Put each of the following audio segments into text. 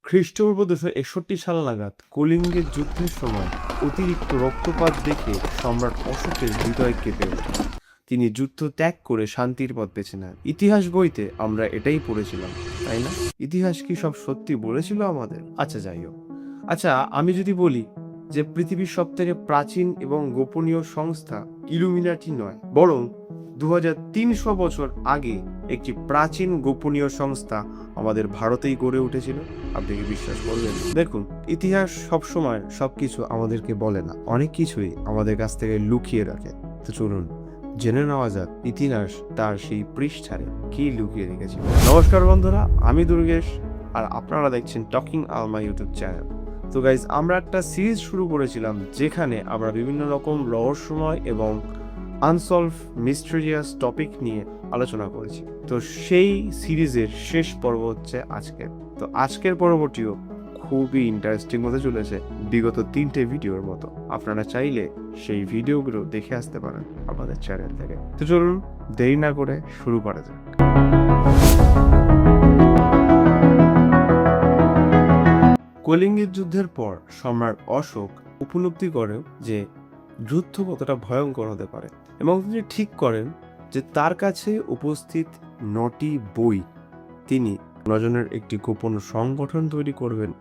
খ্রিস্টপূর্ব 261 সাল নাগাদ কলিঙ্গের যুদ্ধের সময় অতিরিক্ত রক্তপাত দেখে সম্রাট অশোকের হৃদয় কেঁপে ওঠে। তিনি যুদ্ধ ত্যাগ করে শান্তির পথ বেছে নেন। ইতিহাস বইতে আমরা এটাই পড়েছিলাম, তাই না? ইতিহাস কি সব সত্যি বলেছিল আমাদের? আচ্ছা, যাই হোক। আচ্ছা, আমি যদি বলি যে পৃথিবীর সবথেকে প্রাচীন এবং গোপনীয় সংস্থা ইলুমিনাটি নয়, বরং 2300 বছর আগে একটি প্রাচীন গোপনীয় সংস্থা আমাদের ভারতেই গড়ে উঠেছিল, আপনি কি বিশ্বাস করবেন? দেখুন, ইতিহাস সবসময় সবকিছু আমাদেরকে বলে না, অনেক কিছুই আমাদের কাছ থেকে লুকিয়ে রাখে। তো চলুন জেনে নেওয়া যাক ইতিহাস তার সেই পৃষ্ঠারে কি লুকিয়ে রেখেছিল। নমস্কার বন্ধুরা, আমি দুর্গেশ, আর আপনারা দেখছেন টকিং আলমা ইউটিউব চ্যানেল। তো গাইজ, আমরা একটা সিরিজ শুরু করেছিলাম যেখানে আমরা বিভিন্ন রকম রহস্যময় এবং আনসলভ মিস্টেরিয়াস টপিক নিয়ে আলোচনা করেছি। তো সেই সিরিজের শেষ পর্ব হচ্ছে আজকের। তো আজকের পর্বটিও খুবই ইন্টারেস্টিং হতে চলেছে, বিগত 3টে ভিডিওর মতো। আপনারা চাইলে সেই ভিডিওগুলো দেখে আসতে পারেন আমাদের চ্যানেল থেকে। তো চলুন দেরি না করে শুরু করা যাক। কলিঙ্গের যুদ্ধের পর সম্রাট অশোক উপলব্ধি করেন যে যুদ্ধ কতটা ভয়ঙ্কর হতে পারে, এবং তিনি ঠিক করেন যে তার কাছে উপস্থিত 9টি বই তিনি নজনের একটি গোপন সংগঠন তৈরি করবেন।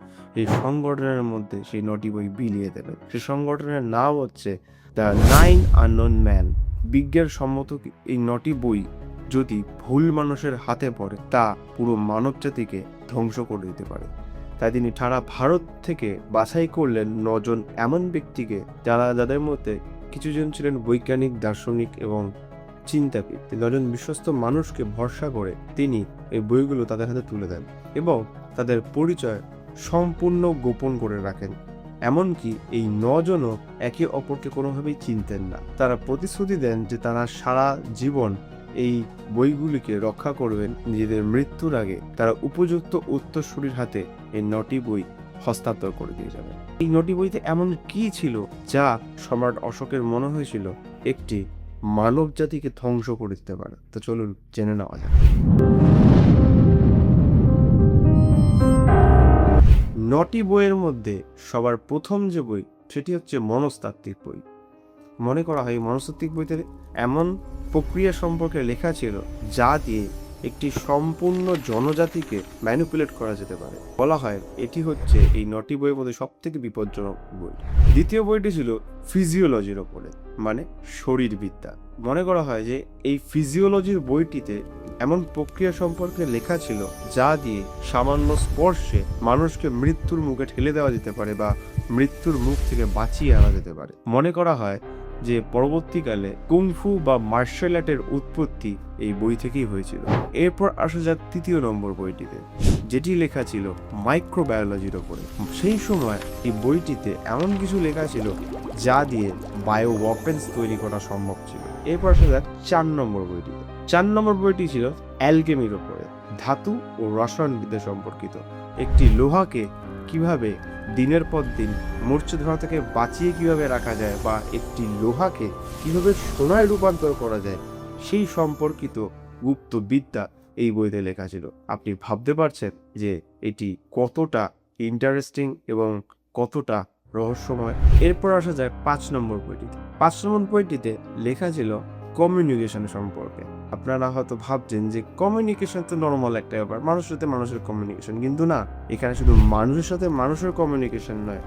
এই সংগঠনের মধ্যে সেই 9টি বই বিলিয়ে দেবেন। সেই সংগঠনের নাম হচ্ছে দ্য 9 আননোন ম্যান। বিজ্ঞান সম্মত এই 9টি বই যদি ভুল মানুষের হাতে পড়ে তা পুরো মানব জাতিকে ধ্বংস করে দিতে পারে। তাই তিনি সারা ভারত থেকে বাছাই করলেন 9 জন এমন ব্যক্তিকে যাদের মধ্যে কিছুজন ছিলেন বৈজ্ঞানিক, দার্শনিক এবং চিন্তাবিদ। 9 জন বিশ্বস্ত মানুষকে ভরসা করে তিনি এই বইগুলো তাদের হাতে তুলে দেন এবং তাদের পরিচয় সম্পূর্ণ গোপন করে রাখেন। এমনকি এই 9 জনও একে অপরকে কোনোভাবেই চিনতেন না। তারা প্রতিশ্রুতি দেন যে তারা সারা জীবন এই বইগুলিকে রক্ষা করবেন। নিজেদের মৃত্যুর আগে তারা উপযুক্ত উত্তরসূরির হাতে এই 9টি বই হস্তান্তর করে দিয়ে যাবে। এই 9টি বইতে এমন কি ছিল যা সম্রাট অশোকের মনে হয়েছিল একটি মানব জাতিকে ধ্বংস করে দিতে পারে? তো চলুন জেনে নেওয়া যাক। 9টি বইয়ের মধ্যে সবার প্রথম যে বই সেটি হচ্ছে মনস্তাত্ত্বিক বই। মনে করা হয় মনস্তাত্ত্বিক বইতে এমন প্রক্রিয়া সম্পর্কে লেখা ছিল যা দিয়ে একটি সম্পূর্ণ জনজাতিকে ম্যানিপুলেট করা যেতে পারে। বলা হয় এটি হচ্ছে এই 9টি বইয়ের মধ্যে সব থেকে বিপজ্জনক বই। দ্বিতীয় বইটি ছিল ফিজিওলজির ওপরে, মানে শরীরবিদ্যা। মনে করা হয় যে এই ফিজিওলজির বইটিতে এমন প্রক্রিয়া সম্পর্কে লেখা ছিল যা দিয়ে সামান্য স্পর্শে মানুষকে মৃত্যুর মুখে ঠেলে দেওয়া যেতে পারে বা মৃত্যুর মুখ থেকে বাঁচিয়ে আনা যেতে পারে। মনে করা হয় যে পরবর্তীকালে কুংফু বা মার্শাল আর্টের উৎপত্তি এই বই থেকেই হয়েছিল। এরপর আসা যাক 3 নম্বর বইটিতে, যেটি লেখা ছিল মাইক্রোবায়োলজির ওপরে। সেই সময় এই বইটিতে এমন কিছু লেখা ছিল যা দিয়ে বায়ো ওয়েপন্স তৈরি করা সম্ভব ছিল। এরপর আসা যাক 4 নম্বর বইটিতে। 4 নম্বর বইটি ছিল অ্যালকেমির ওপরে, ধাতু ও রসায়নবিদ্যা সম্পর্কিত। একটি লোহাকে কিভাবে দিনের পর দিন মূর্ছা ধরা থেকে বাঁচিয়ে কিভাবে রাখা যায় বা একটি লোহাকে কিভাবে সোনায় রূপান্তর করা যায় সেই সম্পর্কিত গুপ্ত বিদ্যা এই বইতে লেখা ছিল। আপনি ভাবতে পারছেন যে এটি কতটা ইন্টারেস্টিং এবং কতটা রহস্যময়। এরপর আসা যায় 5 নম্বর বইটিতে। 5 নম্বর বইটিতে লেখা ছিল কমিউনিকেশন সম্পর্কে। আপনারা হয়তো ভাবছেন যে কমিউনিকেশন তো নর্মাল একটা ব্যাপার, মানুষের সাথে মানুষের কমিউনিকেশন, কিন্তু না, এখানে শুধু মানুষের সাথে মানুষের কমিউনিকেশন নয়,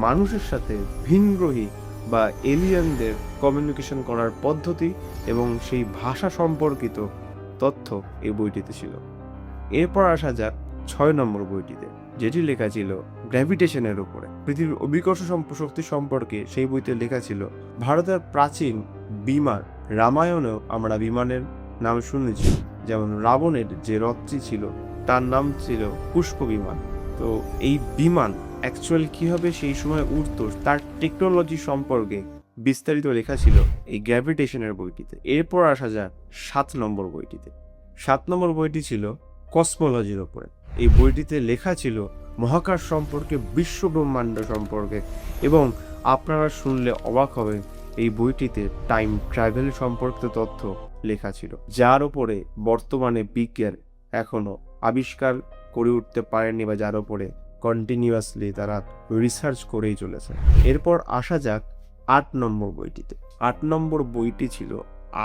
মানুষের সাথে ভিনগ্রহী বা এলিয়েনদের কমিউনিকেশন করার পদ্ধতি এবং সেই ভাষা সম্পর্কিত তথ্য এই বইটিতে ছিল। এরপর আসা যাক 6 নম্বর বইটিতে, যেটি লেখা ছিল গ্র্যাভিটেশনের উপরে, পৃথিবীর অভিকর্ষ শক্তি সম্পর্কে। সেই বইতে লেখা ছিল ভারতের প্রাচীন বিমান, রামায়ণেও আমরা বিমানের নাম শুনেছি, যেমন রাবণের যে রথটি ছিল তার নাম ছিল পুষ্প বিমান। তো এই বিমান অ্যাকচুয়ালি কিভাবে সেই সময় উড়তো তার টেকনোলজি সম্পর্কে বিস্তারিত লেখা ছিল এই গ্র্যাভিটেশনের বইটিতে। এরপর আসা যাক 7 নম্বর বইটিতে। 7 নম্বর বইটি ছিল কসমোলজির ওপরে। এই বইটিতে লেখা ছিল মহাকাশ সম্পর্কে, বিশ্ব ব্রহ্মাণ্ড সম্পর্কে, এবং আপনারা শুনলে অবাক হবেন এই বইটিতে টাইম ট্রাভেল সম্পর্কিত তথ্য লেখা ছিল, যার উপরে বর্তমানে বিজ্ঞান এখনো আবিষ্কার করে উঠতে পারেনি বা যার উপরে কন্টিনিউয়াসলি তারা রিসার্চ করেই চলেছে। এরপর আসা যাক 8 নম্বর বইটিতে। 8 নম্বর বইটি ছিল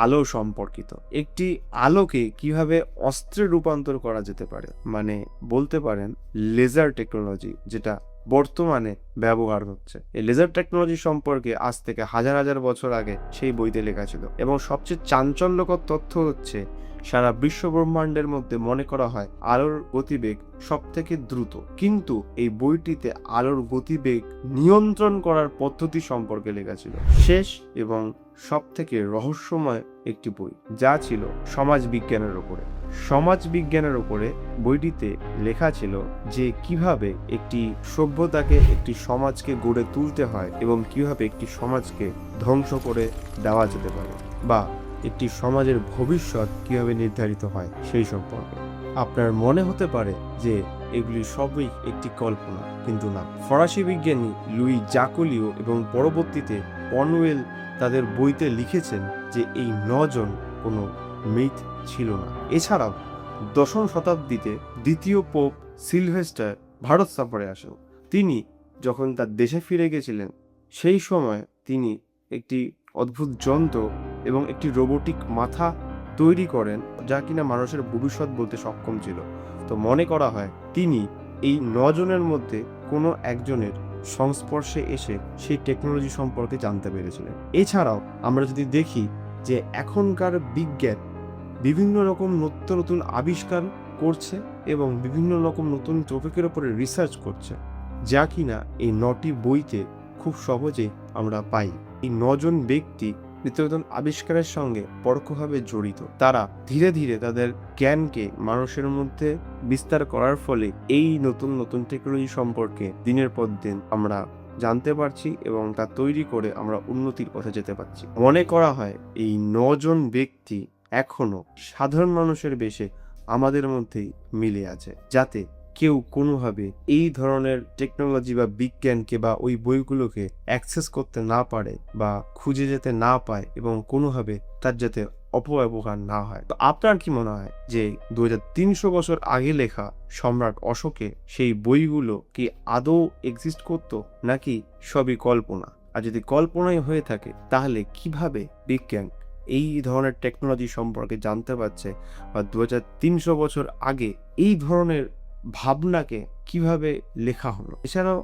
আলো সম্পর্কিত। একটি আলোকে কিভাবে অস্ত্রে রূপান্তর করা যেতে পারে, মানে বলতে পারেন লেজার টেকনোলজি, যেটা বর্তমানে ব্যবহার হচ্ছে। এই লেজার টেকনোলজি সম্পর্কে আজ থেকে হাজার হাজার বছর আগে সেই বইতে লেখা ছিল। এবং সবচেয়ে চাঞ্চল্যকর তথ্য হচ্ছে সারা বিশ্ব ব্রহ্মাণ্ডের মধ্যে মনে করা হয় আলোর গতিবেগ সব থেকে দ্রুত, কিন্তু এই বইটিতে আলোর গতিবেগ নিয়ন্ত্রণ করার পদ্ধতি সম্পর্কে লেখা ছিল। শেষ এবং সব থেকে রহস্যময় একটি বই, যা ছিল সমাজ বিজ্ঞানের উপরে। সমাজ বিজ্ঞানের উপরে বইটিতে লেখা ছিল যে কিভাবে একটি সভ্যতাকে, একটি সমাজকে গড়ে তুলতে হয় এবং কিভাবে একটি সমাজকে ধ্বংস করে দেওয়া যেতে পারে, বা একটি সমাজের ভবিষ্যৎ কিভাবে নির্ধারিত হয় সেই সম্পর্কে। আপনার মনে হতে পারে যে এগুলি সবই একটি কল্পনা, কিন্তু না। ফরাসি বিজ্ঞানী লুই জাকুলিও এবং পরবর্তীতে পনওয়েল তাদের বইতে লিখেছেন যে এই 9 জন কোনো মিথ ছিল না। এছাড়াও 10ম শতাব্দীতে দ্বিতীয় পোপ সিলভেস্টার ভারত সফরে আসেন। তিনি যখন তার দেশে ফিরে গেছিলেন, সেই সময় তিনি একটি অদ্ভুত যন্ত্র এবং একটি রোবোটিক মাথা তৈরি করেন, যা কিনা মানুষের ভবিষ্যৎ বলতে সক্ষম ছিল। তো মনে করা হয় তিনি এই 9 জনের মধ্যে কোনো একজনের সংস্পর্শে এসে সেই টেকনোলজি সম্পর্কে জানতে পেরেছিলেন। এছাড়াও আমরা যদি দেখি যে এখনকার বিজ্ঞান বিভিন্ন রকম নতুন নতুন আবিষ্কার করছে এবং বিভিন্ন রকম নতুন টপিকের উপরে রিসার্চ করছে, যা কিনা এই 9টি বইতে খুব সহজে আমরা পাই। এই 9 জন ব্যক্তি নিত্য নতুন আবিষ্কারের সঙ্গে পরোক্ষভাবে জড়িত। তারা ধীরে ধীরে তাদের জ্ঞানকে মানুষের মধ্যে বিস্তার করার ফলে এই নতুন নতুন টেকনোলজি সম্পর্কে দিনের পর দিন আমরা জানতে পারছি এবং তা তৈরি করে আমরা উন্নতির পথে যেতে পারছি। মনে করা হয় এই 9 জন ব্যক্তি এখনো সাধারণ মানুষের বেশে আমাদের মধ্যেই মিলে আছে, যাতে কেউ কোনোভাবে এই ধরনের টেকনোলজি বা বিজ্ঞানকে বা ওই বইগুলোকে অ্যাক্সেস করতে না পারে বা খুঁজে যেতে না পায় এবং কোনোভাবে তার যাতে অপব্যবহার না হয়। তো আপনার কি মনে হয় যে 2300 বছর আগে লেখা সম্রাট অশোকের সেই বইগুলো কি আদৌ এক্সিস্ট করতো, নাকি সবই কল্পনা? আর যদি কল্পনাই হয়ে থাকে, তাহলে কিভাবে বিজ্ঞান এই ধরনের টেকনোলজি সম্পর্কে জানতে পারছে, বা 2300 বছর আগে এই ধরনের ভাবনাকে কিভাবে লেখা হলো? এছাড়াও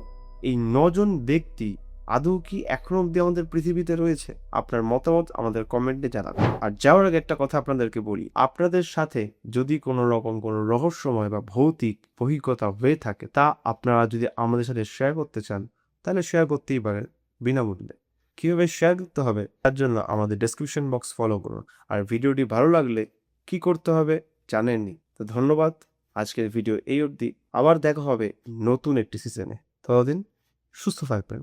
এই 9 জন ব্যক্তি আদৌ কি এখনো অব্দি আমাদের পৃথিবীতে রয়েছে? আপনার মতামত আমাদের কমেন্টে জানাবেন। আর যাওয়ার আগে একটা কথা আপনাদেরকে বলি, আপনাদের সাথে যদি কোনো রকম কোনো রহস্যময় বা ভৌতিক অভিজ্ঞতা হয়ে থাকে, তা আপনারা যদি আমাদের সাথে শেয়ার করতে চান, তাহলে শেয়ার করতেই পারেন বিনামূল্যে। কিভাবে শেয়ার করতে হবে তার জন্য আমাদের ডেসক্রিপশন বক্স ফলো করুন। আর ভিডিওটি ভালো লাগলে কি করতে হবে জানেননি। তো ধন্যবাদ, আজকের ভিডিও এই অবধি। আবার দেখা হবে নতুন একটি সিজনে। ততদিন সুস্থ থাকবেন।